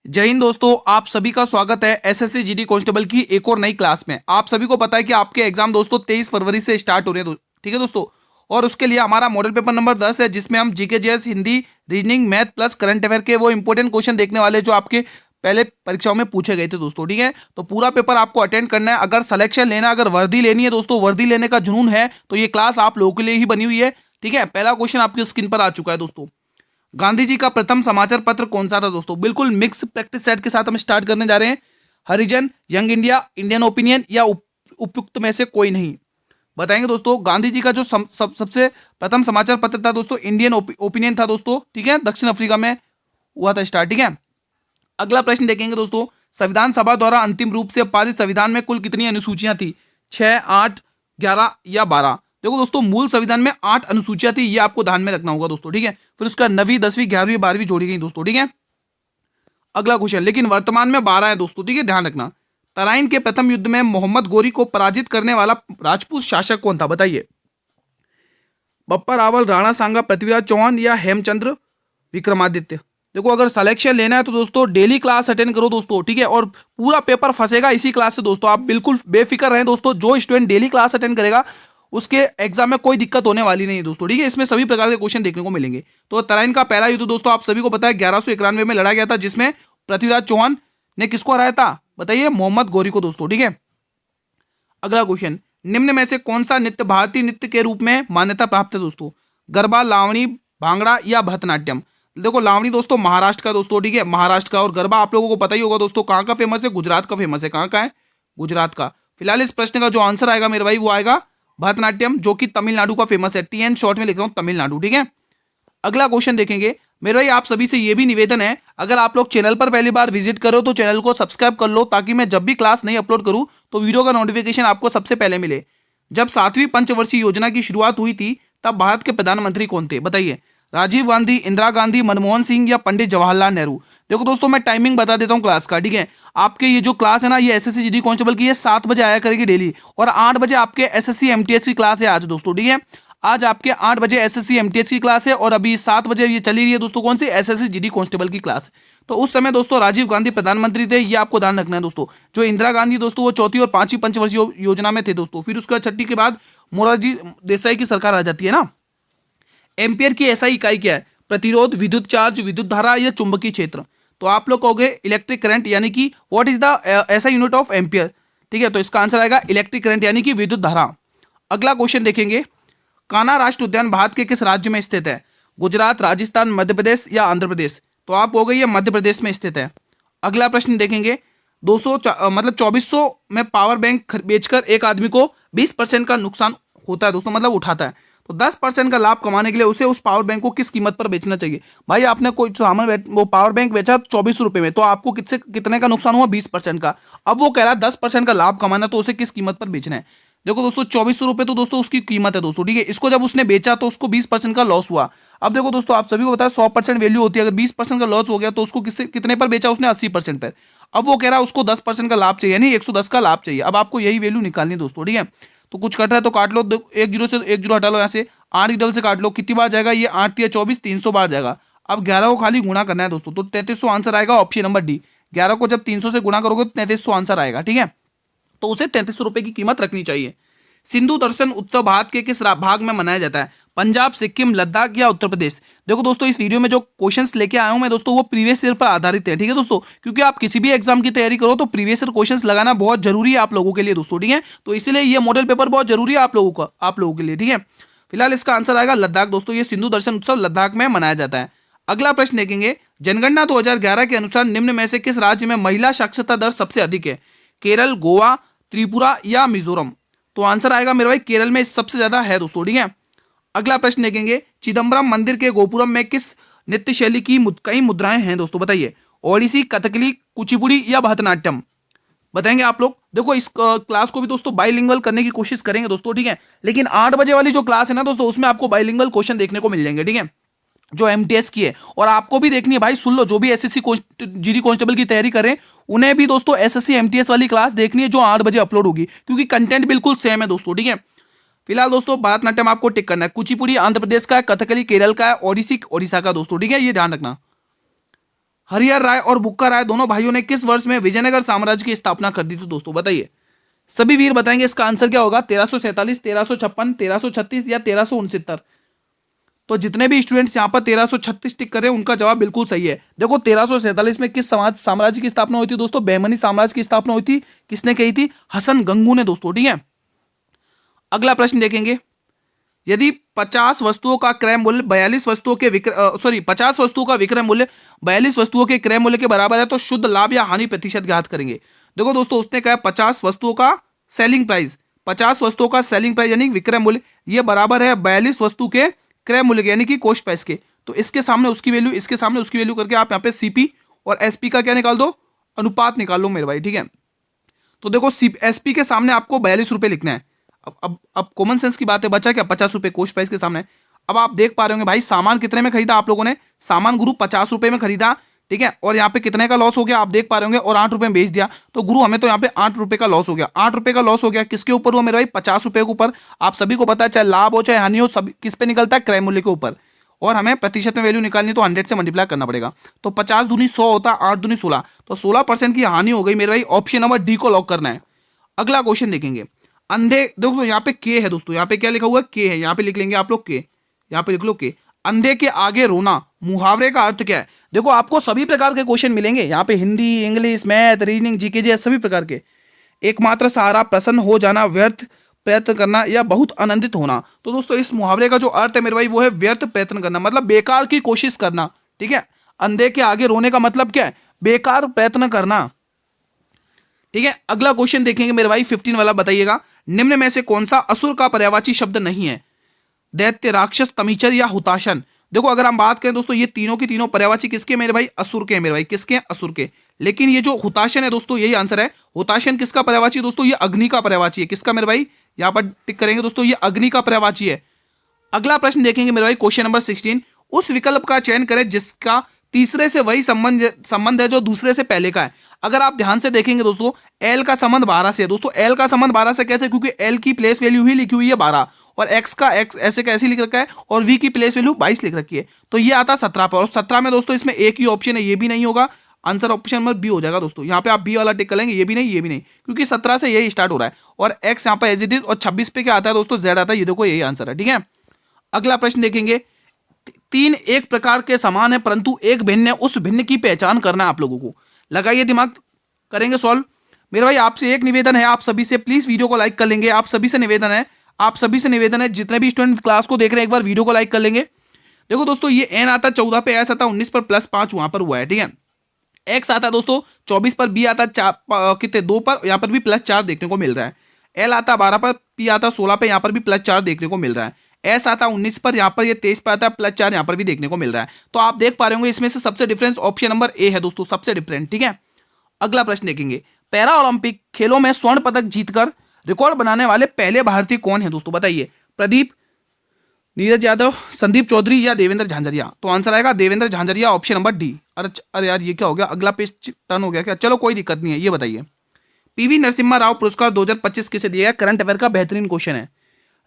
जय हिंद दोस्तों, आप सभी का स्वागत है एसएससी जीडी कांस्टेबल की एक और नई क्लास में। आप सभी को पता है कि आपके एग्जाम दोस्तों 23 फरवरी से स्टार्ट हो रहे हैं। ठीक है दोस्तों, और उसके लिए हमारा मॉडल पेपर नंबर 10 है, जिसमें हम GK GS Hindi reasoning math plus current affair के वो इंपॉर्टेंट क्वेश्चन देखने वाले जो आपके पहले परीक्षाओं में पूछे गए थे दोस्तों। ठीक है, तो पूरा पेपर आपको अटेंड करना है। अगर सिलेक्शन लेना, अगर वर्दी लेनी है दोस्तों, वर्दी लेने का जुनून है तो ये क्लास आप लोगों के लिए ही बनी हुई है। ठीक है, पहला क्वेश्चन आपकी स्क्रीन पर आ चुका है दोस्तों। गांधी जी का प्रथम समाचार पत्र कौन सा था दोस्तों? बिल्कुल मिक्स प्रैक्टिस सेट के साथ हम स्टार्ट करने जा रहे हैं। हरिजन, यंग इंडिया, इंडियन ओपिनियन या उपयुक्त में से कोई नहीं? बताएंगे दोस्तों। गांधी जी का जो सबसे प्रथम समाचार पत्र था दोस्तों, इंडियन ओपिनियन था दोस्तों। ठीक है, दक्षिण अफ्रीका में हुआ था स्टार्ट। ठीक है, अगला प्रश्न देखेंगे दोस्तों। संविधान सभा द्वारा अंतिम रूप से पारित संविधान में कुल कितनी अनुसूचियां थी? 6, 8, 11 या 12? देखो दोस्तों, मूल संविधान में 8 अनुसूचियां थी, ये आपको ध्यान में रखना होगा दोस्तों। ठीक है, फिर उसका 9वीं, 10वीं, 11वीं, 12वीं जोड़ी गई दोस्तों। ठीक है, अगला क्वेश्चन, लेकिन वर्तमान में 12 है दोस्तों। ठीक है, ध्यान रखना। तराइन के प्रथम युद्ध में मोहम्मद गोरी को पराजित करने वाला राजपूत शासक कौन था? बताइए। बप्पा रावल, राणा सांगा, पृथ्वीराज चौहान या हेमचंद्र विक्रमादित्य? देखो, अगर सिलेक्शन लेना है तो दोस्तों डेली क्लास अटेंड करो दोस्तों। ठीक है, और पूरा पेपर फंसेगा इसी क्लास से दोस्तों। आप बिल्कुल बेफिक्र रहें दोस्तों। जो स्टूडेंट डेली क्लास अटेंड करेगा उसके एग्जाम में कोई दिक्कत होने वाली नहीं है दोस्तों। ठीक है, इसमें सभी प्रकार के क्वेश्चन देखने को मिलेंगे। तो तराइन का पहला युद्ध दोस्तों आप सभी को पता है 1191 में लड़ा गया था, जिसमें पृथ्वीराज चौहान ने किसको हराया था? बताइए, मोहम्मद गौरी को दोस्तों। ठीक है, अगला क्वेश्चन, निम्न में से कौन सा नृत्य भारतीय नृत्य के रूप में मान्यता प्राप्त है दोस्तों? गरबा, लावणी, भांगड़ा या भरतनाट्यम? देखो, लावणी दोस्तों महाराष्ट्र का दोस्तों। ठीक है, महाराष्ट्र का। और गरबा आप लोगों को पता ही होगा दोस्तों, कहाँ का फेमस है? गुजरात का फेमस है। कहाँ का है? गुजरात का। फिलहाल इस प्रश्न का जो आंसर आएगा मेरे भाई, वो आएगा भरतनाट्यम, जो कि तमिलनाडु का फेमस है। टीएन शॉर्ट में लिख रहा हूँ, तमिलनाडु। ठीक है, अगला क्वेश्चन देखेंगे मेरे भाई। आप सभी से ये भी निवेदन है, अगर आप लोग चैनल पर पहली बार विजिट करो तो चैनल को सब्सक्राइब कर लो, ताकि मैं जब भी क्लास नहीं अपलोड करूं तो वीडियो का नोटिफिकेशन आपको सबसे पहले मिले। जब 7वीं पंचवर्षीय योजना की शुरुआत हुई थी तब भारत के प्रधानमंत्री कौन थे? बताइए। राजीव गांधी, इंदिरा गांधी, मनमोहन सिंह या पंडित जवाहरलाल नेहरू? देखो दोस्तों, मैं टाइमिंग बता देता हूँ क्लास का। ठीक है, आपके ये जो क्लास है ना, ये एसएससी जीडी कांस्टेबल की, ये 7 बजे आया करेगी डेली, और 8 बजे आपके एसएससी एमटीएस की क्लास है आज दोस्तों। ठीक है, आज आपके 8 बजे एसएससी एमटीएस की क्लास है, और अभी 7 बजे ये चली रही है दोस्तों। कौन सी? एसएससी जीडी कांस्टेबल की क्लास। तो उस समय दोस्तों राजीव गांधी प्रधानमंत्री थे, ये आपको ध्यान रखना है दोस्तों। जो इंदिरा गांधी दोस्तों, वो चौथी और 5वीं पंचवर्षीय योजना में थे दोस्तों। फिर उसका छठी के बाद मोरारजी देसाई की सरकार आ जाती है ना। एम्पियर की ऐसा इकाई क्या है? प्रतिरोध, विद्युत चार्ज, विद्युत धारा या चुंबकीय क्षेत्र? तो आप लोग कहोगे इलेक्ट्रिक करंट, यानी कि व्हाट इज द ऐसा यूनिट ऑफ एम्पियर? ठीक है, तो इसका आंसर आएगा इलेक्ट्रिक करंट, यानी कि विद्युत धारा। अगला क्वेश्चन देखेंगे। कान्हा राष्ट्रीय उद्यान भारत के किस राज्य में स्थित है? गुजरात, राजस्थान, मध्य प्रदेश या आंध्र प्रदेश? तो आप हो गए ये मध्य प्रदेश में स्थित है। अगला प्रश्न देखेंगे। 200 मतलब 2400 में पावर बैंक बेचकर एक आदमी को 20% का नुकसान होता है दोस्तों, मतलब उठाता है। तो 10% का लाभ कमाने के लिए उसे उस पावर बैंक को किस कीमत पर बेचना चाहिए? भाई, आपने कोई सामान वो पावर बैंक बेचा 24 रुपए में, तो आपको कितने का नुकसान हुआ? 20% का। अब वो कह रहा है 10% का लाभ कमाना, तो उसे किस कीमत पर बेचना है? देखो दोस्तों, 2400 रुपए तो दोस्तों उसकी कीमत है दोस्तों। ठीक है, इसको जब उसने बेचा तो उसको 20% का लॉस हुआ। अब देखो दोस्तों, आप सभी को पता है 100% वैल्यू होती है। अगर 20% का लॉस हो गया तो उसको कितने पर बेचा उसने? 80% पर। अब वो कह रहा है उसको 10% का लाभ चाहिए, यानी 110 का लाभ चाहिए। अब आपको यही वैल्यू निकालनी है दोस्तों। ठीक है, तो कुछ कट रहा है तो काट लो। एक जीरो से एक जीरो हटा लो, यहाँ से 8 की डबल से काट लो। कितनी बार जाएगा ये? 8 या 24, 300 बार जाएगा। अब 11 को खाली गुणा करना है दोस्तों, तो 3300 आंसर आएगा, ऑप्शन नंबर डी। 11 को जब 300 से गुणा करोगे तो 3300 आंसर आएगा। ठीक है, तो उसे 3300 रुपए की कीमत रखनी चाहिए। सिंधु दर्शन उत्सव भारत के किस भाग में मनाया जाता है? पंजाब, सिक्किम, लद्दाख या उत्तर प्रदेश? देखो दोस्तों, इस वीडियो में जो क्वेश्चंस लेके आया हूं मैं दोस्तों, वो प्रीवियस ईयर पर आधारित है। ठीक है दोस्तों, क्योंकि आप किसी भी एग्जाम की तैयारी करो तो प्रीवियस ईयर क्वेश्चंस लगाना बहुत जरूरी है आप लोगों के लिए दोस्तों। ठीक है, तो इसलिए ये मॉडल पेपर बहुत जरूरी है आप लोगों के लिए। ठीक है, फिलहाल इसका आंसर आएगा लद्दाख दोस्तों। ये सिंधु दर्शन उत्सव लद्दाख में मनाया जाता है। अगला प्रश्न देखेंगे। जनगणना 2011 के अनुसार निम्न में से किस राज्य में महिला साक्षरता दर सबसे अधिक है? केरल, गोवा, त्रिपुरा या मिजोरम? तो आंसर आएगा मेरे भाई केरल में सबसे ज्यादा है दोस्तों। ठीक है, अगला प्रश्न देखेंगे। चिदम्बरम मंदिर के गोपुरम में किस नृत्य शैली की कई मुद्राएं हैं दोस्तों? बताइए। ओडिसी, कथकली, कुचिपुड़ी या भरतनाट्यम? बताएंगे आप लोग। देखो, इस क्लास को भी दोस्तों बाइलिंगुअल करने की कोशिश करेंगे दोस्तों। ठीक है, लेकिन 8 बजे वाली जो क्लास है ना दोस्तों, उसमें आपको बाइलिंगुअल क्वेश्चन देखने को मिल जाएंगे। ठीक है, जो एमटीएस की है, और आपको भी देखनी है भाई, सुन लो, जो भी एसएससी जीडी कांस्टेबल की तैयारी करें उन्हें भी दोस्तों एसएससी एमटीएस वाली क्लास देखनी है, जो 8 बजे अपलोड होगी, क्योंकि कंटेंट बिल्कुल सेम है दोस्तों। ठीक है, फिलहाल दोस्तों भरतनाट्यम आपको टिक करना है। कुचिपुड़ी आंध्र प्रदेश का है, कथकली केरल का है, ओडिसी ओडिशा का दोस्तों। ठीक है, ये ध्यान रखना। हरिहर राय और बुक्का राय दोनों भाइयों ने किस वर्ष में विजयनगर साम्राज्य की स्थापना कर दी थी दोस्तों, बताइए। सभी वीर बताएंगे इसका आंसर क्या होगा, 1347, 1356, 1336 या 1369। तो जितने भी स्टूडेंट्स यहाँ पर 1336 टिक कर रहे हैं उनका जवाब बिल्कुल सही है। देखो 1347 में किस समाज साम्राज्य की स्थापना हुई थी दोस्तों, बहमनी साम्राज्य की स्थापना हुई थी। किसने कही थी, हसन गंगू ने दोस्तों, ठीक है। अगला प्रश्न देखेंगे, यदि 50 वस्तुओं का क्रय मूल्य 42 वस्तुओं के 50 वस्तुओं का विक्रय मूल्य 42 वस्तुओं के क्रय मूल्य के बराबर है तो शुद्ध लाभ या हानि प्रतिशत ज्ञात करेंगे। देखो दोस्तों उसने कहा 50 वस्तुओं का सेलिंग प्राइस, 50 वस्तुओं का सेलिंग प्राइस यानी विक्रय मूल्य ये बराबर है 42 वस्तु के क्रय मूल्य के यानी कि कॉस्ट प्राइस के। तो इसके सामने उसकी वैल्यू, इसके सामने उसकी वैल्यू करके आप यहाँ पे सीपी और एसपी का क्या निकाल दो, अनुपात निकाल लो मेरे भाई, ठीक है। तो देखो एसपी के सामने आपको 42 रुपए लिखना है। अब कॉमन सेंस की बात है, बचा क्या 50 रुपए कोस्ट प्राइस के सामने। अब आप देख पा रहे होंगे भाई सामान कितने में खरीदा आप लोगों ने, सामान गुरु 50 रुपए में खरीदा, ठीक है। और यहाँ पे कितने का लॉस हो गया आप देख पा रहे होंगे, और 8 रुपए में बेच दिया तो गुरु हमें तो यहाँ पे 8 रुपए का लॉस हो गया। 8 रुपए का लॉस हो गया किसके ऊपर हुआ मेरे भाई, 50 रुपए के ऊपर। आप सभी को पता है चाहे लाभ हो चाहे हानि हो, सब किस पे निकलता है, क्रय मूल्य के ऊपर। और हमें प्रतिशत में वैल्यू निकालनी तो 100 से मल्टीप्लाई करना पड़ेगा। तो 50 दूनी 100 होता है, 8 दूनी 16, तो 16% की हानि हो गई मेरे भाई। ऑप्शन नंबर डी को लॉक करना है। अगला क्वेश्चन देखेंगे, अंधे, देखो यहाँ पे के है दोस्तों, यहाँ पे क्या लिखा हुआ है, के है, यहाँ पे लिख लेंगे आप लोग के, यहाँ पे लिख लो के। अंधे के आगे रोना मुहावरे का अर्थ क्या है। देखो आपको सभी प्रकार के क्वेश्चन मिलेंगे यहाँ पे, Hindi, English, math, reasoning, GK सभी प्रकार के। एकमात्र सहारा, प्रसन्न हो जाना, व्यर्थ प्रयत्न करना या बहुत आनंदित होना। तो दोस्तों इस मुहावरे का जो अर्थ है मेरे भाई वो है व्यर्थ प्रयत्न करना, मतलब बेकार की कोशिश करना, ठीक है। अंधे के आगे रोने का मतलब क्या है, बेकार प्रयत्न करना, ठीक है। अगला क्वेश्चन देखेंगे मेरे भाई 15 वाला, बताइएगा निम्न में से कौन सा असुर का पर्यायवाची शब्द नहीं है, दैत्य, राक्षस, तमीचर या हुताशन। देखो अगर हम बात करें दोस्तों ये तीनों की तीनों पर्यायवाची किसके मेरे भाई, असुर के मेरे भाई, किसके, असुर के। लेकिन ये जो हुताशन है दोस्तों यही आंसर है। हुताशन किसका पर्यायवाची दोस्तों, ये अग्नि का पर्यायवाची है। किसका मेरे भाई, यहां पर टिक करेंगे दोस्तों, ये अग्नि का पर्यायवाची है। अगला प्रश्न देखेंगे मेरे भाई क्वेश्चन नंबर 16, उस विकल्प का चयन करें जिसका तीसरे से वही संबंध है जो दूसरे से पहले का है। अगर आप ध्यान से देखेंगे दोस्तों एल का संबंध 12 से है दोस्तों। एल का संबंध 12 से कैसे, क्योंकि एल की प्लेस वैल्यू ही लिखी हुई है 12 और एक्स का एक्स ऐसे कैसे लिख रखा है और वी की प्लेस वैल्यू 22 लिख रखी है। तो ये आता 17 पर, और 17 में दोस्तों इसमें एक ही ऑप्शन है, ये भी नहीं होगा, आंसर ऑप्शन नंबर बी हो जाएगा दोस्तों। यहाँ पे आप बी वाला टिक करेंगे, ये भी नहीं, ये भी नहीं, क्योंकि 17 से यही स्टार्ट हो रहा है और एक्स यहाँ पर एज इट इज, और 26 पे क्या आता है दोस्तों, जेड आता है। ये देखो यही आंसर है, ठीक है। अगला प्रश्न देखेंगे, तीन एक प्रकार के समान है परंतु एक भिन्न है, उस भिन्न की पहचान करना है आप लोगों को। लगाइए दिमाग, करेंगे सॉल्व। मेरे भाई आपसे एक निवेदन है, आप सभी से प्लीज वीडियो को लाइक कर लेंगे। आप सभी से निवेदन है, आप सभी से निवेदन है, जितने भी स्टूडेंट क्लास को देख रहे हैं एक बार वीडियो को लाइक कर लेंगे। देखो दोस्तों ये एन आता 14 पे, एस आता 19 पर, +5 वहां पर हुआ है, ठीक है। एक्स आता दोस्तों 24 पर, बी आता कितने 2 पर, यहाँ पर भी +4 देखने को मिल रहा है। एल आता 12 पर, पी आता 16 पे, यहाँ पर भी +4 देखने को मिल रहा है। एस आता 19 पर, यहाँ पर ये 23 पर आता है, +4 यहाँ पर भी देखने को मिल रहा है। तो आप देख पा रहे होंगे इसमें से सबसे डिफरेंस ऑप्शन नंबर ए है दोस्तों, सबसे डिफरेंट, ठीक है। अगला प्रश्न देखेंगे, पैरा ओलंपिक खेलों में स्वर्ण पदक जीतकर रिकॉर्ड बनाने वाले पहले भारतीय कौन है दोस्तों, बताइए। प्रदीप, नीरज यादव, संदीप चौधरी या देवेंद्र झांझरिया। तो आंसर आएगा Devendra Jhajharia, option number D. अरे यार ये क्या हो गया, अगला पेज टर्न हो गया क्या, चलो कोई दिक्कत नहीं है। ये बताइए पीवी नरसिम्हा राव पुरस्कार 2025 किसे दिया गया, करंट अफेयर का बेहतरीन क्वेश्चन है।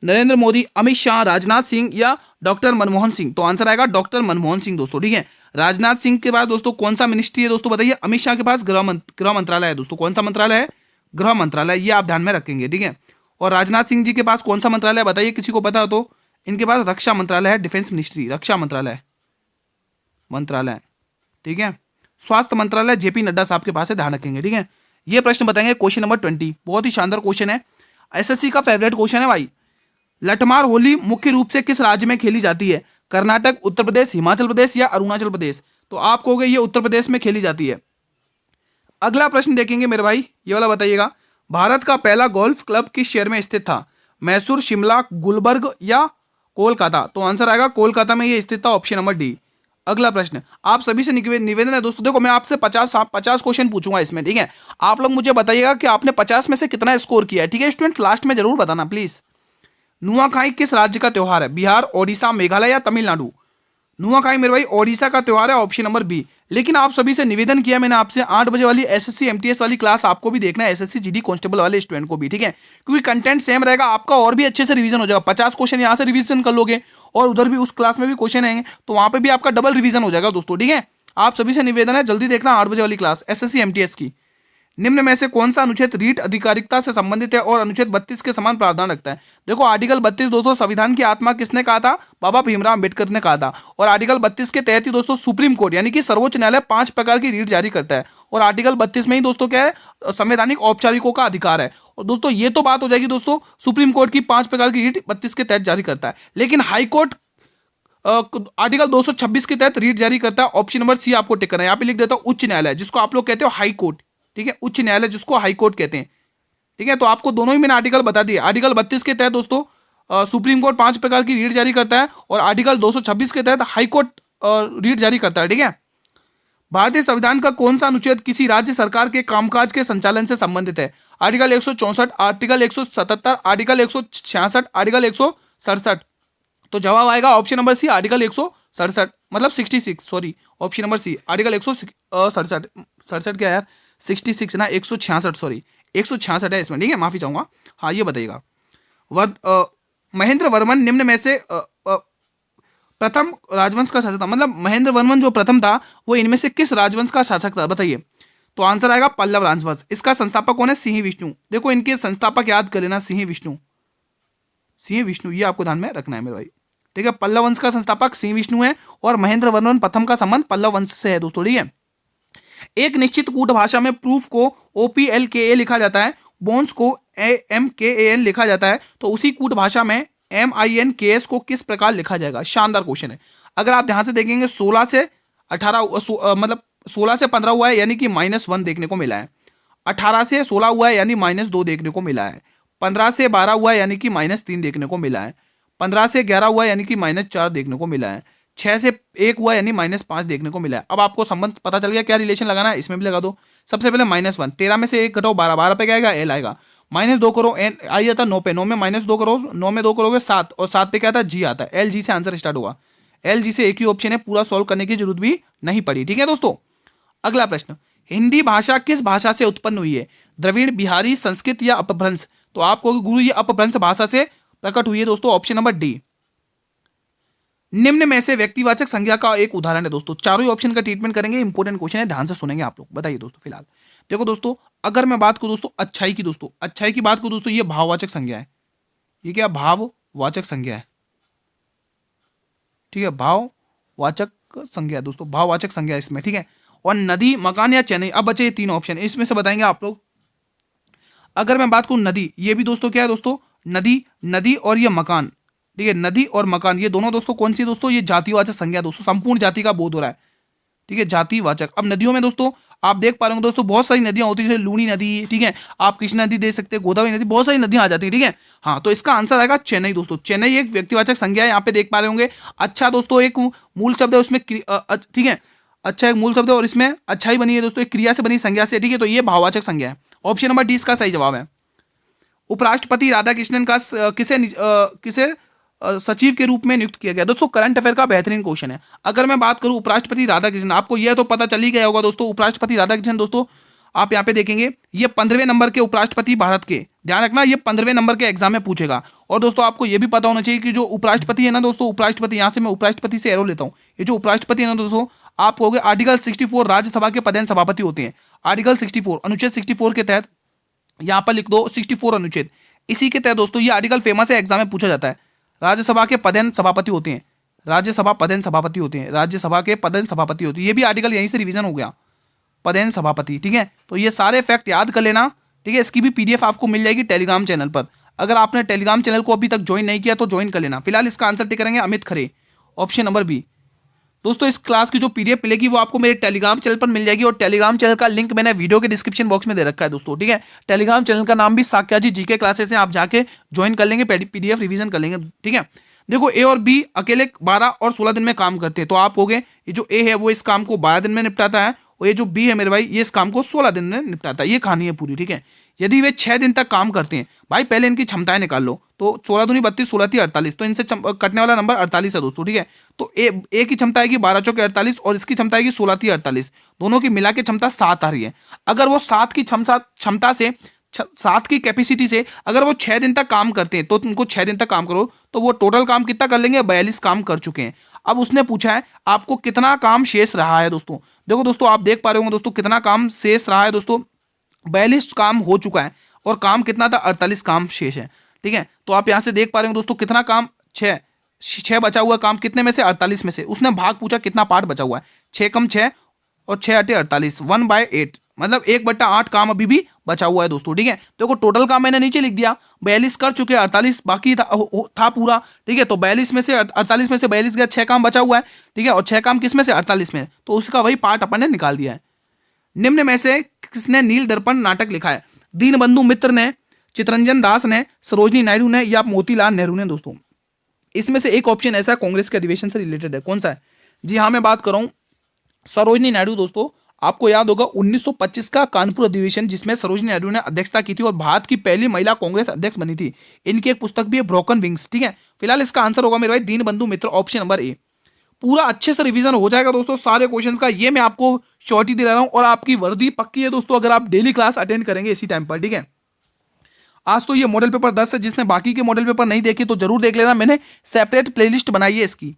नरेंद्र मोदी, अमित शाह, राजनाथ सिंह या डॉक्टर मनमोहन सिंह। तो आंसर आएगा डॉक्टर मनमोहन सिंह दोस्तों, ठीक है। राजनाथ सिंह के बाद दोस्तों कौन सा मिनिस्ट्री है दोस्तों, बताइए। अमित शाह के पास गृह मंत्रालय है दोस्तों। कौन सा मंत्रालय है, गृह मंत्रालय, ये आप ध्यान में रखेंगे, ठीक है। और राजनाथ सिंह जी के पास कौन सा मंत्रालय बताइए, किसी को पता हो तो। इनके पास रक्षा मंत्रालय है, डिफेंस मिनिस्ट्री, रक्षा मंत्रालय, ठीक है। स्वास्थ्य मंत्रालय जेपी नड्डा साहब के पास है, ध्यान रखेंगे, ठीक है। ये प्रश्न बताएंगे क्वेश्चन नंबर 20, बहुत ही शानदार क्वेश्चन है, एसएससी का फेवरेट क्वेश्चन है भाई। लठमार होली मुख्य रूप से किस राज्य में खेली जाती है, कर्नाटक, उत्तर प्रदेश, हिमाचल प्रदेश या अरुणाचल प्रदेश। तो आप कहोगे ये उत्तर प्रदेश में खेली जाती है। अगला प्रश्न देखेंगे मेरे भाई, ये वाला बताइएगा, भारत का पहला गोल्फ क्लब किस शहर में स्थित था, मैसूर, शिमला, गुलबर्ग या कोलकाता। तो आंसर आएगा कोलकाता में ये स्थित था, ऑप्शन नंबर डी। अगला प्रश्न आप सभी से निवेदन है दोस्तों, देखो मैं आपसे 50 क्वेश्चन पूछूंगा इसमें, ठीक है। आप लोग मुझे बताइएगा कि आपने 50 में से कितना स्कोर किया है, ठीक है स्टूडेंट, लास्ट में जरूर बताना प्लीज। नुआखाई किस राज्य का त्योहार है, बिहार, ओडिशा, मेघालय या तमिलनाडु। नुआखाई मेरे भाई ओडिशा का त्योहार है, ऑप्शन नंबर बी। लेकिन आप सभी से निवेदन किया मैंने आपसे 8 बजे वाली एसएससी एमटीएस वाली क्लास आपको भी देखना है, एसएससी जीडी कांस्टेबल वाले स्टूडेंट को भी, ठीक है, क्योंकि कंटेंट सेम रहेगा, आपका और भी अच्छे से रिवीजन हो जाएगा। 50 क्वेश्चन यहाँ से रिवीजन कर लोगे और उधर भी उस क्लास में भी क्वेश्चन आएंगे, तो वहां पे भी आपका डबल रिवीजन हो जाएगा दोस्तों, ठीक है। आप सभी से निवेदन है, जल्दी देखना 8 बजे वाली क्लास एसएससी एमटीएस की। निम्न में से कौन सा अनुच्छेद रीट अधिकारिकता से संबंधित है और अनुच्छेद 32 के समान प्रावधान रखता है? देखो आर्टिकल 32 दोस्तों संविधान की आत्मा किसने कहा था? बाबा भीमराव अंबेडकर ने कहा था। और आर्टिकल 32 के तहत ही दोस्तों सुप्रीम कोर्ट यानी कि सर्वोच्च न्यायालय 5 प्रकार की रीट जारी करता है। और आर्टिकल 32 में ही दोस्तों क्या है? संवैधानिक औपचारिकों का अधिकार है। और दोस्तों ये तो बात हो जाएगी दोस्तों सुप्रीम कोर्ट की 5 प्रकार की रीट 32 के तहत जारी करता है, लेकिन हाईकोर्ट आर्टिकल 226 के तहत रीट जारी करता है। ऑप्शन नंबर सी आपको टिक करना है। यहाँ पे लिख देता हूँ उच्च न्यायालय, जिसको आप लोग कहते हो हाई कोर्ट, ठीक है, उच्च न्यायालय जिसको हाई कोर्ट कहते हैं, ठीक है। तो आपको दोनों ही मैंने आर्टिकल बता दिए। आर्टिकल 32 के तहत दोस्तों सुप्रीम कोर्ट 5 प्रकार की रीट जारी करता है और आर्टिकल 226 के तहत हाई कोर्ट रीट जारी करता है, ठीक है। भारतीय संविधान का कौन सा अनुच्छेद किसी राज्य सरकार के कामकाज के संचालन से संबंधित है? Article 164, article 177, article 166, article 167। तो जवाब आएगा ऑप्शन नंबर सी आर्टिकल 167 मतलब 66, sorry option number C article 167, 67 क्या यार 66 ना 166, सॉरी 166 है इसमें, ठीक है, माफी चाहूंगा। हाँ ये बताइएगा महेंद्र वर्मन निम्न में से प्रथम राजवंश का शासक था, मतलब महेंद्र वर्मन जो प्रथम था वो इनमें से किस राजवंश का शासक था बताइए? तो आंसर आएगा पल्लव राजवंश। इसका संस्थापक कौन है? सिंह विष्णु। देखो इनके संस्थापक याद कर लेना, सिंह विष्णु, सिंह विष्णु, ये आपको ध्यान में रखना है मेरे भाई, ठीक है। पल्लव वंश का संस्थापक सिंह विष्णु है और महेंद्र वर्मन प्रथम का संबंध पल्लव वंश से है दोस्तों, ठीक है। एक निश्चित कूट भाषा में प्रूफ को OPLKA लिखा जाता है, बोन्स को MKAN लिखा जाता है, तो उसी कूट भाषा में MINKS को किस प्रकार लिखा जाएगा? शानदार क्वेश्चन है। अगर आप ध्यान से देखेंगे 16 से 18 मतलब 16 से 15 हुआ है यानी कि -1 देखने को मिला है, 18 से 16 हुआ है यानी -2 देखने को मिला है, 15 से 12 हुआ है यानी कि -3 देखने को मिला है, 15 से 11 हुआ यानी कि -4 देखने को मिला है, 6 से 1 हुआ यानी -5 देखने को मिला है। अब आपको संबंध पता चल गया, क्या रिलेशन लगाना है इसमें भी लगा दो। सबसे पहले -1, 13 में से 1 घटाओ 12, 12 पे क्या आएगा? एल आएगा। -2 करो एन आई आता 9 पे, 9 में -2 करो, 9 में 2 करोगे 7 और 7 पे क्या आता है? जी आता है। LG से आंसर स्टार्ट होगा। LG से एक ही ऑप्शन है, पूरा सॉल्व करने की जरूरत भी नहीं पड़ी, ठीक है दोस्तों। अगला प्रश्न, हिंदी भाषा किस भाषा से उत्पन्न हुई है? द्रविड़, बिहारी, संस्कृत या अपभ्रंश? तो आपको गुरु ये अपभ्रंश भाषा से प्रकट हुई है दोस्तों, ऑप्शन नंबर डी। निम्न में से व्यक्तिवाचक संज्ञा का एक उदाहरण है दोस्तों। चारों ही ऑप्शन का ट्रीटमेंट करेंगे, इंपॉर्टेंट क्वेश्चन है, ध्यान से सुनेंगे आप लोग। बताइए दोस्तों फिलहाल देखो दोस्तों, अगर मैं बात करूं दोस्तों अच्छाई की, दोस्तों अच्छाई की बात करूं दोस्तों, ये भाववाचक संज्ञा है। ये क्या? भाववाचक संज्ञा है, ठीक है, भाववाचक संज्ञा दोस्तों, भाववाचक संज्ञा इसमें, ठीक है। और नदी, मकान या चेन्नई, अब बचे 3 ऑप्शन, इसमें से बताएंगे आप लोग। अगर मैं बात करूं नदी, ये भी दोस्तों क्या है दोस्तों? नदी, नदी और ये मकान, ठीक है, नदी और मकान ये दोनों दोस्तों कौन सी दोस्तों? ये जातिवाचक संज्ञा दोस्तों, संपूर्ण जाति का बोध हो रहा है, ठीक है, जातिवाचक। अब नदियों में दोस्तों आप देख पा रहे होंगे दोस्तों बहुत सारी नदियां होती है, जैसे लूनी नदी, ठीक है, आप कृष्णा नदी दे सकते हैं, गोदावरी नदी, बहुत सारी नदियां आ जाती है, ठीक है। हाँ तो इसका आंसर आएगा चेन्नई दोस्तों। चेन्नई एक व्यक्तिवाचक संज्ञा है, यहाँ पे देख पा रहे होंगे। अच्छा दोस्तों एक मूल शब्द है उसमें, ठीक है, अच्छा एक मूल शब्द है और इसमें अच्छाई बनी है दोस्तों, एक क्रिया से बनी संज्ञा से, ठीक है। तो ये भाववाचक संज्ञा है, ऑप्शन नंबर डी इसका सही जवाब है। उपराष्ट्रपति राधाकृष्णन का किसे सचिव के रूप में नियुक्त किया गया? दोस्तों करंट अफेयर का बेहतरीन क्वेश्चन है। अगर मैं बात करूं उपराष्ट्रपति राधाकृष्णन, आपको यह तो पता चल ही गया होगा दोस्तों, उपराष्ट्रपति राधाकृष्णन दोस्तों आप यहां पे देखेंगे ये 15वें नंबर के उपराष्ट्रपति भारत के, ध्यान रखना ये 15वें नंबर के एग्जाम में पूछेगा। और दोस्तों आपको यह भी पता होना चाहिए कि जो उपराष्ट्रपति है ना दोस्तों, उपराष्ट्रपति, यहां से मैं उपराष्ट्रपति से एरो लेता हूं, ये जो उपराष्ट्रपति है ना दोस्तों, आप कहोगे आर्टिकल 64 राज्यसभा के पदेन सभापति होते हैं। आर्टिकल 64 अनुच्छेद 64 के तहत यहां पर लिख दो 64 अनुच्छेद, इसी के तहत दोस्तों ये आर्टिकल फेमस है, एग्जाम में पूछा जाता है। राज्यसभा के पदेन सभापति होते हैं, राज्यसभा पदेन सभापति होते हैं, राज्यसभा के पदेन सभापति होते हैं, ये भी आर्टिकल यहीं से रिवीजन हो गया, पदेन सभापति, ठीक है। तो ये सारे फैक्ट याद कर लेना, ठीक है। इसकी भी PDF आपको मिल जाएगी टेलीग्राम चैनल पर। अगर आपने टेलीग्राम चैनल को अभी तक ज्वाइन नहीं किया तो ज्वाइन कर लेना। फिलहाल इसका आंसर टिक करेंगे Amit Khare, option number B. दोस्तों इस क्लास की जो PDF मिलेगी वो आपको मेरे टेलीग्राम चैनल पर मिल जाएगी और टेलीग्राम चैनल का लिंक मैंने वीडियो के डिस्क्रिप्शन बॉक्स में दे रखा है दोस्तों, ठीक है। टेलीग्राम चैनल का नाम भी साक्याजी GK क्लासेस है, आप जाके ज्वाइन कर लेंगे, PDF रिवीजन कर लेंगे, ठीक है। देखो A और B अकेले 12 और 16 दिन में काम करते हैं, तो आप होगे ये जो A है वो इस काम को 12 दिन में निपटाता है और ये जो B है मेरे भाई ये इस काम को 16 दिन में निपटाता है। ये कहानी है पूरी, ठीक है। यदि वे 6 दिन तक काम करते हैं, भाई पहले इनकी क्षमताएं निकाल लो, तो 16 दूनी 32, 16 तीन 48, तो इनसे कटने वाला नंबर 48 है दोस्तों, ठीक है। तो ए की क्षमता आएगी 12 चौके 48 और इसकी क्षमता आएगी 16 तीन 48, दोनों की मिला के क्षमता 7 आ रही है। अगर वो 7 की क्षमता से 7 की कैपेसिटी से अगर वो 6 दिन तक काम करते हैं तो उनको 6 दिन तक काम करो तो वो टोटल काम कितना कर लेंगे? 42 काम कर चुके हैं। अब उसने पूछा है आपको कितना काम शेष रहा है दोस्तों। देखो दोस्तों, आप देख पा रहे होंगे दोस्तों कितना काम शेष रहा है दोस्तों, 42 काम हो चुका है और काम कितना था, 48 काम शेष है। ठीक है, तो आप यहां से देख पा रहे हो दोस्तों कितना काम, छह बचा हुआ काम, कितने में से, 48 में से। उसने भाग पूछा कितना पार्ट बचा हुआ है, 6 कम 6 और 6 अटे 48, 1/8, मतलब 1/8 काम अभी भी बचा हुआ है दोस्तों। ठीक है, देखो टोटल काम मैंने नीचे लिख दिया, 42 कर चुके, 48 बाकी था पूरा। ठीक है, तो 42 में से 48 में से 42 गया, 6 काम बचा हुआ है। ठीक है, और 6 काम किस में से, 48 में, तो उसका वही पार्ट अपन ने निकाल दिया है। निम्न में से किसने नील दर्पण नाटक लिखा है? दीनबंधु मित्र ने, चितरंजन दास ने, सरोजनी नायडू ने या मोतीलाल नेहरू ने दोस्तों। इसमें से एक ऑप्शन ऐसा कांग्रेस के अधिवेशन से रिलेटेड है, कौन सा है? जी हाँ, मैं बात कर रहा हूं सरोजनी नायडू दोस्तों। आपको याद होगा 1925 का कानपुर अधिवेशन, जिसमें सरोजनी नायडू ने अध्यक्षता की थी और भारत की पहली महिला कांग्रेस अध्यक्ष बनी थी। इनकी एक पुस्तक भी है, ब्रोकन विंग्स। ठीक है, फिलहाल इसका आंसर होगा मेरे भाई दीनबंधु मित्र, ऑप्शन नंबर ए। पूरा अच्छे से रिवीजन हो जाएगा दोस्तों सारे क्वेश्चंस का, ये मैं आपको श्योरिटी दे रहा हूं। और आपकी वर्दी पक्की है दोस्तों अगर आप डेली क्लास अटेंड करेंगे इसी टाइम पर। ठीक है, आज तो ये मॉडल पेपर 10 है, जिसने बाकी के मॉडल पेपर नहीं देखे तो जरूर देख लेना, मैंने सेपरेट प्लेलिस्ट बनाई है इसकी।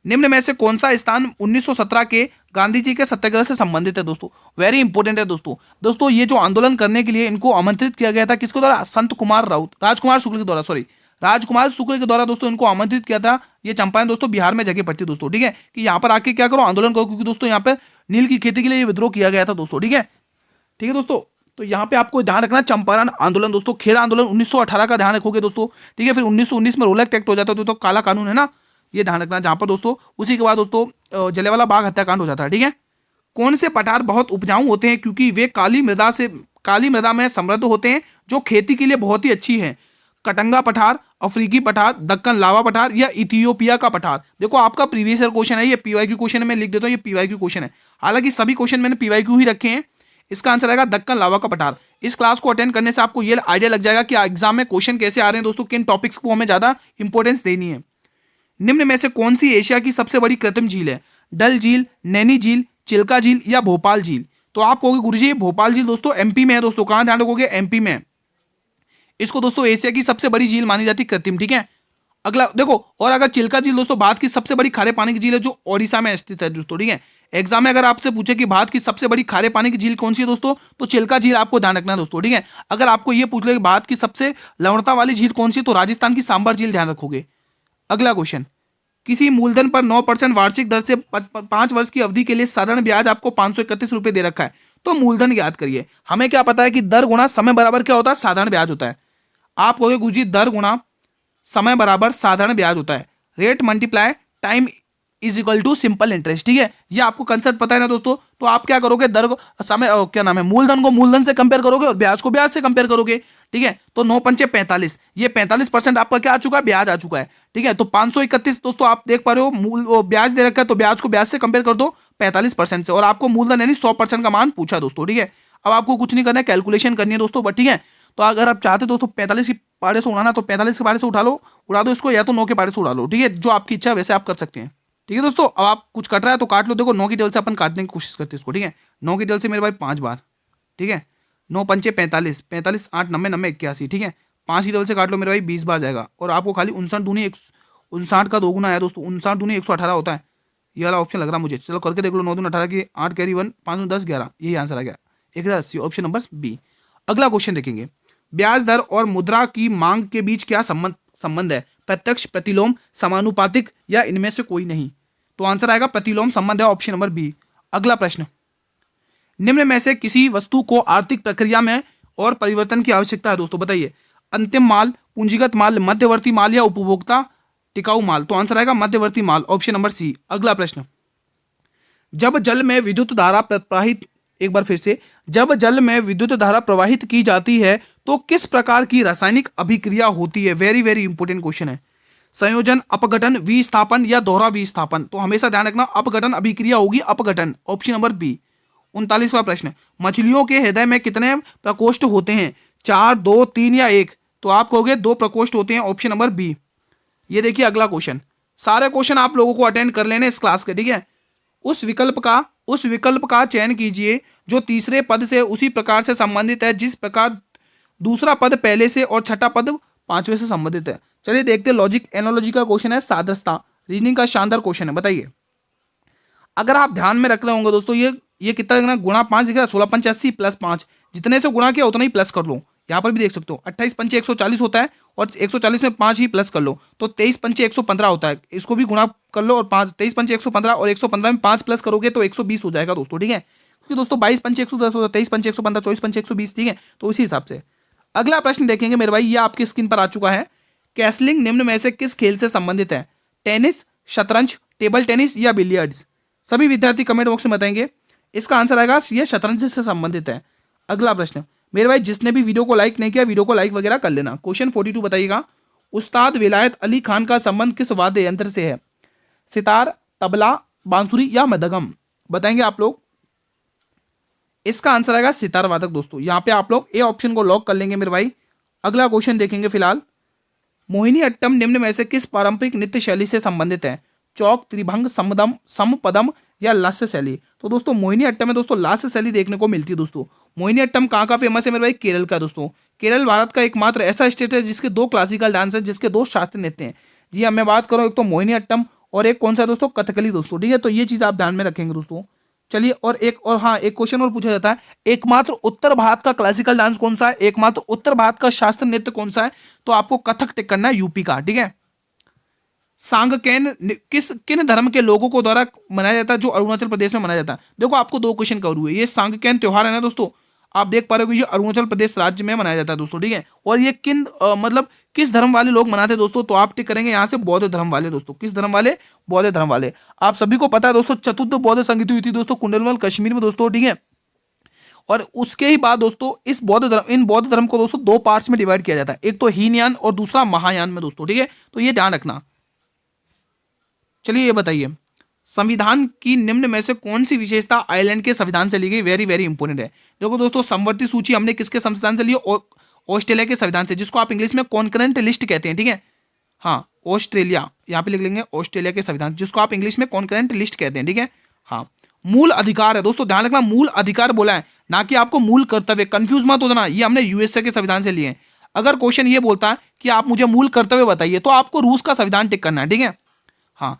निम्न में से कौन सा स्थान 1917 के गांधी जी के सत्याग्रह से संबंधित है दोस्तों? वेरी इंपॉर्टेंट है दोस्तों। दोस्तों ये जो आंदोलन करने के लिए इनको आमंत्रित किया गया था, किसके द्वारा? संत कुमार राउत, राजकुमार शुक्ल के द्वारा, सॉरी राजकुमार शुक्ल के द्वारा दोस्तों इनको आमंत्रित किया था। ये चंपारण दोस्तों बिहार में जगह पड़ती है दोस्तों। ठीक है, कि यहाँ पर आके क्या करो, आंदोलन करो, क्योंकि दोस्तों यहाँ पर नील की खेती के लिए विद्रोह किया गया था दोस्तों। ठीक है, ठीक है दोस्तों, तो यहाँ पे आपको ध्यान रखना चंपारण आंदोलन दोस्तों, खेड़ा आंदोलन 1918 का ध्यान रखोगे दोस्तों। ठीक है, फिर 1919 में रोलैक्ट एक्ट हो जाता है दोस्तों, काला कानून है ना, ये ध्यान रखना। जहाँ पर दोस्तों उसी के बाद दोस्तों जलियांवाला बाग हत्याकांड हो जाता है। ठीक है, कौन से पठार बहुत उपजाऊ होते हैं क्योंकि वे काली मृदा में समृद्ध होते हैं, जो खेती के लिए बहुत ही अच्छी है? कटंगा पठार, अफ्रीकी पठार, दक्कन लावा पठार या इथियोपिया का पठार? देखो आपका प्रीवियस ईयर क्वेश्चन है, ये पीवाईक्यू क्वेश्चन है, मैं लिख देता हूँ ये पीवाईक्यू क्वेश्चन है। हालांकि सभी क्वेश्चन मैंने पीवाईक्यू ही रखे हैं। इसका आंसर आएगा दक्कन लावा का पठार। इस क्लास को अटेंड करने से आपको ये आइडिया लग जाएगा कि एग्जाम में क्वेश्चन कैसे आ रहे हैं दोस्तों, किन टॉपिक्स को हमें ज्यादा इंपॉर्टेंस देनी है। निम्न में से कौन सी एशिया की सबसे बड़ी कृत्रिम झील है? डल झील, नैनी झील, चिल्का झील या भोपाल झील? तो आप कहोगे गुरुजी भोपाल झील दोस्तों एमपी में है दोस्तों, कहां ध्यान रखोगे, एमपी में। इसको दोस्तों एशिया की सबसे बड़ी झील मानी जाती है कृत्रिम। ठीक है, अगला देखो, और अगर चिल्का झील दोस्तों भारत की सबसे बड़ी खारे पानी की झील है, जो ओडिशा में स्थित है दोस्तों। ठीक है, एग्जाम में अगर आपसे पूछे कि भारत की सबसे बड़ी खारे पानी की झील कौन सी है दोस्तों, तो चिल्का झील आपको ध्यान रखना है दोस्तों। ठीक है, अगर आपको ये पूछ ले कि भारत की सबसे लवणता वाली झील कौन सी है, तो राजस्थान की सांबर झील ध्यान रखोगे। अगला क्वेश्चन, किसी मूलधन पर 9% वार्षिक दर से 5 वर्ष की अवधि के लिए साधारण ब्याज आपको 531 रुपए दे रखा है, तो मूलधन याद करिए। हमें क्या पता है कि दर गुणा समय बराबर क्या होता है, साधारण ब्याज होता है। आप कहोगे गुरुजी दर गुणा समय बराबर साधारण ब्याज होता है, rate multiply time is equal to simple interest. ठीक है, ये आपको कंसेप्ट पता है ना दोस्तों। तो आप क्या करोगे, दर को समय क्या नाम है, मूलधन को मूलधन से कंपेयर करोगे और ब्याज को ब्याज से कंपेयर करोगे। ठीक है, तो 9 पंचे 45, ये 45% आपका क्या आ चुका है, ब्याज आ चुका है। ठीक है, तो 531 दोस्तों आप देख पा रहे हो, मूल ब्याज दे रखा है, तो ब्याज को ब्याज से कंपेयर कर दो 45% से, और आपको मूलधन यानी 100% का मान पूछा दोस्तों। ठीक है, अब आपको कुछ नहीं करना है, कैलकुलेशन करनी है दोस्तों बट। ठीक है, तो अगर आप चाहते दोस्तों 45 की पारे से उड़ाना, तो 45 के पारे से उड़ा दो इसको, या तो 9 के पारे से उड़ा लो। ठीक है, जो आपकी इच्छा है वैसे आप कर सकते हैं। ठीक है दोस्तों, अब आप कुछ कट रहा है तो काट लो। देखो 9 की टेबल से अपन काटने की कोशिश करते हैं इसको। ठीक है, 9 की टेबल से मेरे भाई 5 बार। ठीक है, 9 पंचे 45, 45 8 90 90 81। ठीक है, 5 की टेबल से काट लो मेरे भाई, 20 बार जाएगा। और आपको खाली 59 दूनी 59 का 2 गुना है दोस्तों, 59 दूनी 118 होता है। ये वाला ऑप्शन लग रहा मुझे, चलो करके देख लो। 9 दूनी 18 की 8 कैरी 1, 5 10 11, यही आंसर आ गया 1080, ऑप्शन नंबर बी। अगला क्वेश्चन देखेंगे, ब्याज दर और मुद्रा की मांग के बीच क्या संबंध है? प्रत्यक्ष, प्रतिलोम, समानुपातिक या इनमें से कोई नहीं? तो आंसर आएगा प्रतिलोम संबंध है, ऑप्शन नंबर बी। अगला प्रश्न, निम्न में से किसी वस्तु को आर्थिक प्रक्रिया में और परिवर्तन की आवश्यकता है दोस्तों, बताइए। अंतिम माल, पूंजीगत माल, मध्यवर्ती माल या उपभोक्ता टिकाऊ माल? तो आंसर आएगा मध्यवर्ती माल, ऑप्शन नंबर सी। अगला प्रश्न, जब जल में विद्युत धारा प्रवाहित, एक बार फिर से, जब जल में विद्युत धारा प्रवाहित की जाती है तो किस प्रकार की रासायनिक अभिक्रिया होती है? वेरी वेरी इंपॉर्टेंट क्वेश्चन है। संयोजन, अपघटन, विस्थापन या दोहरा विस्थापन? तो हमेशा ध्यान रखना अपघटन अभिक्रिया होगी, अपघटन, ऑप्शन नंबर बी। 39वां प्रश्न, मछलियों के हृदय में कितने प्रकोष्ठ होते हैं? 4, 2, 3 या 1? तो आप कहोगे 2 प्रकोष्ठ होते हैं, ऑप्शन नंबर बी। ये देखिए अगला क्वेश्चन, सारे क्वेश्चन आप लोगों को अटेंड कर लेने इस क्लास के। ठीक है, उस विकल्प का चयन कीजिए जो तीसरे पद से उसी प्रकार से संबंधित है जिस प्रकार दूसरा पद पहले से और छठा पद पांचवें से संबंधित है। चलिए देखते हैं, लॉजिक एनालॉजी का क्वेश्चन है, सादृश्यता। रीजनिंग का शानदार क्वेश्चन है। बताइए, अगर आप ध्यान में रख रहे होंगे दोस्तों, ये कितना देखना, गुणा 5 दिख रहा है, 16 × 85 + 5, जितने से गुणा किया उतना ही प्लस कर लो। यहाँ पर भी देख सकते हो 28 पंचे 140 होता है, और 140 में 5 ही प्लस कर लो तो 23 पंचे 115 होता है। इसको भी गुणा कर लो, और 5 23 पंचे 115 और 115 में 5 प्लस करोगे तो 120 हो जाएगा दोस्तों। ठीक है, क्योंकि दोस्तों 22 पंचे 110 होता है, 23 पंचे 115, 24 पंचे 120। ठीक है, तो उसी हिसाब से अगला प्रश्न देखेंगे मेरे भाई, ये आपकी स्क्रीन पर आ चुका है। कैसलिंग निम्न में से किस खेल से संबंधित है? टेनिस, शतरंज, टेबल टेनिस या बिलियर्ड्स? सभी विद्यार्थी कमेंट बॉक्स में बताएंगे। इसका आंसर आएगा ये शतरंज से संबंधित है। अगला प्रश्न मेरे भाई, जिसने भी वीडियो को लाइक नहीं किया, वीडियो को लाइक वगैरह कर लेना। क्वेश्चन 42 बताइएगा, उस्ताद विलायत अली खान का संबंध किस वाद्य यंत्र से है? सितार, तबला, बांसुरी या मृदंगम? बताएंगे आप लोग। इसका आंसर आएगा सितार वादक दोस्तों। यहाँ पे आप लोग ए ऑप्शन को लॉक कर लेंगे मेरे भाई। अगला क्वेश्चन देखेंगे फिलहाल, मोहिनी अट्टम निम्न में से किस पारंपरिक नृत्य शैली से संबंधित है? चौक, त्रिभंग, समदम, समपदम या लास्य शैली? तो दोस्तों मोहिनी अट्टम में दोस्तों लास्य शैली देखने को मिलती है दोस्तों। मोहिनी अट्टम कहाँ का फेमस है मेरे भाई? केरल का दोस्तों। केरल भारत का एकमात्र ऐसा स्टेट है जिसके 2 क्लासिकल डांस है, जिसके 2 शास्त्रीय नृत्य हैं। जी हाँ, मैं बात करूँ एक तो मोहिनी अट्टम और एक कौन सा दोस्तों? कथकली दोस्तों। ठीक है, तो ये चीज़ आप ध्यान में रखेंगे दोस्तों। चलिए, और एक क्वेश्चन और पूछा जाता है, एकमात्र उत्तर भारत का क्लासिकल डांस कौन सा है? एकमात्र उत्तर भारत का शास्त्रीय नृत्य कौन सा है? तो आपको कथक टिक करना है, यूपी का। ठीक है, सांगकेन किन धर्म के लोगों को द्वारा मनाया जाता है, जो अरुणाचल प्रदेश में मनाया जाता है? देखो, आपको 2 क्वेश्चन कवर हुए। ये सांगकेन त्योहार है ना दोस्तों, आप देख पा रहे हो कि ये अरुणाचल प्रदेश राज्य में मनाया जाता है दोस्तों। ठीक है, और ये मतलब किस धर्म वाले लोग मनाते हैं दोस्तों? तो आप टिक करेंगे यहाँ से, बौद्ध धर्म वाले दोस्तों। किस धर्म वाले? बौद्ध धर्म वाले। आप सभी को पता है दोस्तों, चतुर्थ बौद्ध संगति हुई थी दोस्तों कुंडलवल कश्मीर में दोस्तों। ठीक है, और उसके ही बाद दोस्तों इन बौद्ध धर्म को दोस्तों 2 पार्ट्स में डिवाइड किया जाता है, एक तो हीनयान और दूसरा महायान में दोस्तों। ठीक है, तो ये ध्यान रखना। चलिए, ये बताइए, संविधान की निम्न में से कौन सी विशेषता आयरलैंड के संविधान से ली गई? वेरी वेरी इंपॉर्टेंट है। देखो दोस्तों, समवर्ती सूची हमने किसके संविधान से ली? ऑस्ट्रेलिया के संविधान से, जिसको आप इंग्लिश में कॉन्करेंट लिस्ट कहते हैं। ठीक है, हाँ, ऑस्ट्रेलिया, यहाँ पे लिख लेंगे ऑस्ट्रेलिया के संविधान, जिसको आप इंग्लिश में कॉन्करेंट लिस्ट कहते हैं। ठीक है, हाँ, मूल अधिकार है दोस्तों, ध्यान रखना, मूल अधिकार बोला है, ना कि आपको मूल कर्तव्य। कंफ्यूज मत होना, ये हमने यूएसए के संविधान से लिए हैं। अगर क्वेश्चन ये बोलता है कि आप मुझे मूल कर्तव्य बताइए, तो आपको रूस का संविधान टिक करना है। ठीक है, हाँ,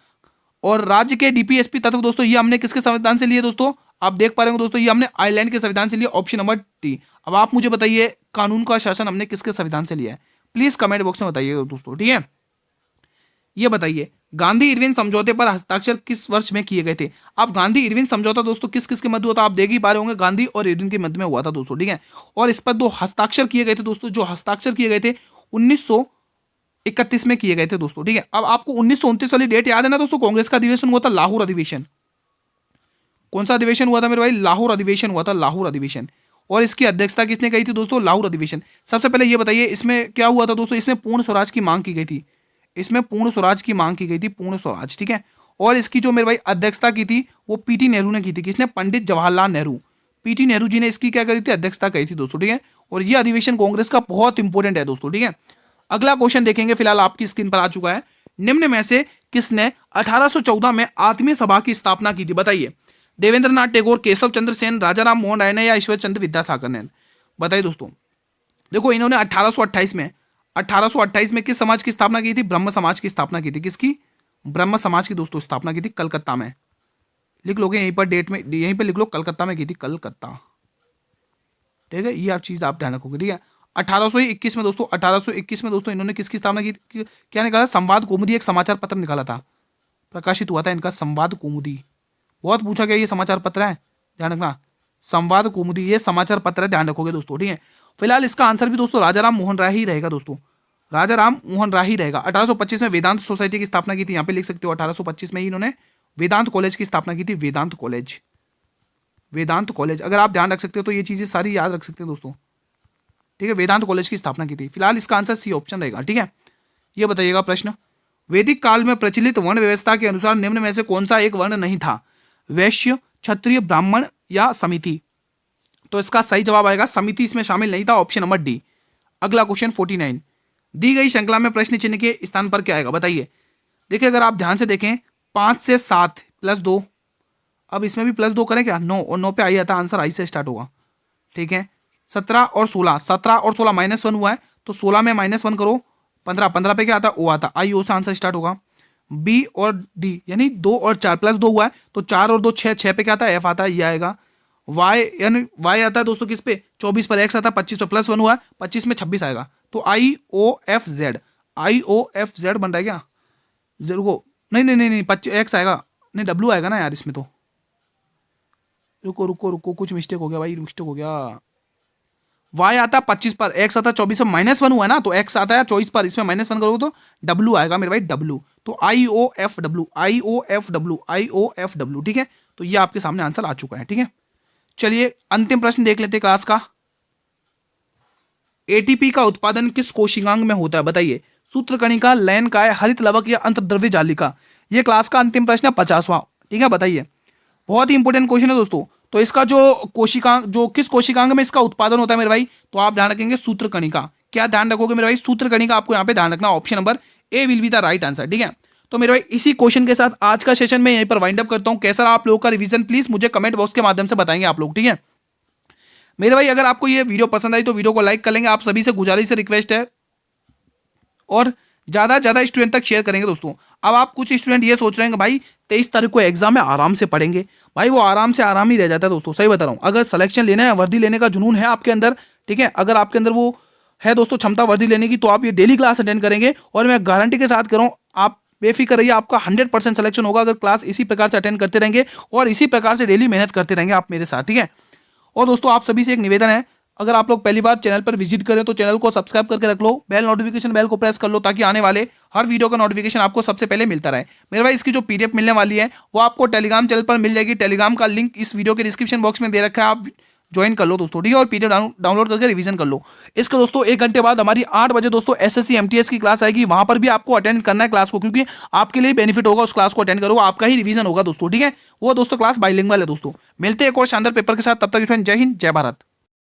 और राज्य के डीपीएसपी तत्व दोस्तों, ये हमने किसके संविधान से लिए दोस्तों? आप देख पा रहे हो दोस्तों, ये हमने आयरलैंड के संविधान से लिए, ऑप्शन नंबर टी। अब आप मुझे बताइए, कानून का शासन हमने किसके संविधान से लिया है? प्लीज कमेंट बॉक्स में बताइए दोस्तों। ठीक है, ये बताइए, गांधी इरविन समझौते पर हस्ताक्षर किस वर्ष में किए गए थे? अब गांधी इरविन समझौता दोस्तों किस किस के मध्य हुआ था? आप देख ही पा रहे होंगे, गांधी और इरविन के मध्य में हुआ था दोस्तों। ठीक है, और इस पर 2 हस्ताक्षर किए गए थे दोस्तों। जो हस्ताक्षर किए गए थे 1931 में किए गए थे दोस्तों। ठीक है, अब आपको 1929 वाली डेट याद है ना दोस्तों? कांग्रेस का अधिवेशन हुआ था, लाहौर अधिवेशन। कौन सा अधिवेशन हुआ था मेरे भाई? लाहौर अधिवेशन हुआ था, लाहौर अधिवेशन। और इसकी अध्यक्षता किसने कही थी दोस्तों? लाहौर अधिवेशन। सबसे पहले ये बताइए, इसमें क्या हुआ था दोस्तों? इसमें पूर्ण स्वराज की मांग की गई थी। इसमें पूर्ण स्वराज की मांग की गई थी, पूर्ण स्वराज। ठीक है, और इसकी जो मेरे भाई अध्यक्षता की थी, वो पीटी नेहरू ने की थी। किसने? पंडित जवाहरलाल नेहरू। पीटी नेहरू जी ने इसकी क्या करी थी? अध्यक्षता करी थी दोस्तों। ठीक है, और ये अधिवेशन कांग्रेस का बहुत इंपॉर्टेंट है दोस्तों। ठीक है, अगला क्वेश्चन देखेंगे, फिलहाल आपकी स्क्रीन पर आ चुका है। निम्न में से किसने 1814 में आत्मीय सभा की स्थापना की थी? बताइए, देवेंद्रनाथ टैगोर, केशव चंद्र सेन, राजा राम मोहन राय ने, या ईश्वर चंद्र विद्यासागर ने? बताइए दोस्तों। देखो, इन्होंने 1828 में किस समाज की स्थापना की थी? ब्रह्म समाज की स्थापना की थी। किसकी? ब्रह्म समाज की दोस्तों स्थापना की थी, कलकत्ता में। लिख लोगे यहीं पर, डेट में यहीं पर लिख लो, कलकत्ता में की थी, कलकत्ता। ठीक है, ये आप चीज आप ध्यान रखोगे। ठीक है, 1821 में दोस्तों, 1821 में दोस्तों इन्होंने किसकी स्थापना की? क्या निकाला? संवाद कौमुदी, एक समाचार पत्र निकाला था, प्रकाशित हुआ था इनका, संवाद कौमुदी। बहुत पूछा गया, ये समाचार पत्र है, ध्यान रखना, संवाद कौमुदी, ये समाचार पत्र है, ध्यान रखोगे दोस्तों। ठीक है, फिलहाल इसका आंसर भी दोस्तों राजा राम मोहन राय ही रहेगा दोस्तों, राजा राम मोहन राय ही रहेगा। 1825 में वेदांत सोसाइटी की स्थापना की थी, यहाँ पे लिख सकते हो, 1825 में ही इन्होंने वेदांत कॉलेज की स्थापना की थी, वेदांत कॉलेज, वेदांत कॉलेज। अगर आप ध्यान रख सकते हो तो ये चीजें सारी याद रख सकते हो दोस्तों। ठीक है, वेदांत कॉलेज की स्थापना की थी। फिलहाल इसका आंसर सी ऑप्शन रहेगा। ठीक है, ये बताइएगा प्रश्न, वैदिक काल में प्रचलित वर्ण व्यवस्था के अनुसार निम्न में से कौन सा एक वर्ण नहीं था? वैश्य, क्षत्रिय, ब्राह्मण या समिति? तो इसका सही जवाब आएगा समिति, इसमें शामिल नहीं था, ऑप्शन नंबर डी। अगला क्वेश्चन 49, दी गई श्रृंखला में प्रश्न चिन्ह के स्थान पर क्या आएगा? बताइए। देखिए, अगर आप ध्यान से देखें, 5 से 7 प्लस 2, अब इसमें भी प्लस 2 करें क्या? 9, और 9 पे आई आता, आंसर आई से स्टार्ट होगा। ठीक है, 17 और 16, 17 और 16 -1 हुआ है, तो 16 में -1 करो, 15, 15 पे क्या आता है? ओ आता, आई ओ से आंसर स्टार्ट होगा। बी और डी, यानी 2 और 4 प्लस 2 हुआ है तो 4 और 2 6, 6 पे क्या आता है, एफ आता है, ये आएगा। वाई यानी वाई आता है दोस्तों किस पे, 24 पर, एक्स आता है 25 पर, प्लस 1 हुआ है 25 में 26 आएगा। तो आई ओ एफ जेड, आई ओ एफ जेड बन रहा है क्या, जेड को, नहीं नहीं नहीं नहीं 25 एक्स आएगा, नहीं डब्ल्यू आएगा ना यार इसमें तो, रुको रुको रुको कुछ मिस्टेक हो गया भाई, मिस्टेक हो गया। वाई आता है 25 पर, एक्स आता है 24 पर, -1 हुआ है ना, तो एक्स आता है 24 पर, इसमें -1 करोगे तो डब्ल्यू आएगा मेरे भाई, डब्ल्यू। तो आई ओ एफ डब्ल्यू, आई ओ एफ डब्ल्यू, आई ओ एफ डब्ल्यू, ठीक है। तो ये आपके सामने आंसर आ चुका है, ठीक है। चलिए अंतिम प्रश्न देख लेते हैं क्लास का। एटीपी का उत्पादन किस कोशिकांग में होता है बताइए। सूत्रकणिका, लैन-काय, हरित लवक या अंतर्द्रव्य जालिका। ये क्लास का अंतिम प्रश्न है 50वां, ठीक है। बताइए, बहुत ही इंपॉर्टेंट क्वेश्चन है दोस्तों। तो इसका जो कोशिकांग, जो किस कोशिकांग में इसका उत्पादन होता है मेरे भाई, तो आप ध्यान रखेंगे सूत्रकणिका। क्या ध्यान रखोगे मेरे भाई, सूत्रकणिका आपको यहाँ पे ध्यान रखना, option number A will be the right answer, ठीक है। तो मेरे भाई इसी क्वेश्चन के साथ आज का सेशन में यहीं पर वाइंड अप करता हूं। कैसा रहा आप लोगों का रिवीजन, प्लीज मुझे कमेंट बॉक्स के माध्यम से बताएंगे आप लोग, ठीक है। मेरे भाई अगर आपको ये वीडियो पसंद आई तो वीडियो को लाइक कर लेंगे, आप सभी से गुजारिश से रिक्वेस्ट है, और ज़्यादा से ज़्यादा स्टूडेंट तक शेयर करेंगे दोस्तों। अब आप कुछ स्टूडेंट ये सोच रहे हैं कि भाई 23 तारीख को एग्जाम है, आराम से पढ़ेंगे, भाई वो आराम से आराम ही रह जाता है दोस्तों, सही बता रहा हूँ। अगर सिलेक्शन लेना है, वर्दी लेने का जुनून है आपके अंदर, ठीक है, अगर आपके अंदर वो है दोस्तों क्षमता वर्दी लेने की, तो आप ये डेली क्लास अटेंड करेंगे, और मैं गारंटी के साथ कह रहा हूँ, आप बेफिक्र रहिए, आपका 100% सिलेक्शन होगा अगर क्लास इसी प्रकार से अटेंड करते रहेंगे और इसी प्रकार से डेली मेहनत करते रहेंगे आप मेरे साथ, ठीक है। और दोस्तों आप सभी से एक निवेदन है, अगर आप लोग पहली बार चैनल पर विजिट करें तो चैनल को सब्सक्राइब करके रख लो, बेल नोटिफिकेशन बेल को प्रेस कर लो, ताकि आने वाले हर वीडियो का नोटिफिकेशन आपको सबसे पहले मिलता रहे। मेरे भाई इसकी जो पीडीएफ मिलने वाली है वो आपको टेलीग्राम चैनल पर मिल जाएगी, टेलीग्राम का लिंक इस वीडियो के डिस्क्रिप्शन बॉक्स में दे रखा है, आप ज्वाइन कर लो दोस्तों, ठीक है, और पीडीएफ डाउनलोड करके रिवीजन कर लो। इसका दोस्तों 1 घंटे बाद हमारी 8 बजे दोस्तों एसएससी एमटीएस की क्लास आएगी, वहां पर भी आपको अटेंड करना है क्लास को, क्योंकि आपके लिए बेनिफिट होगा, उस क्लास को अटेंड करो, आपका ही रिवीजन होगा दोस्तों, ठीक है। वो दोस्तों क्लास बाइलिंगुअल है दोस्तों। मिलते हैं एक और शानदार पेपर के साथ, तब तक जय हिंद जय भारत।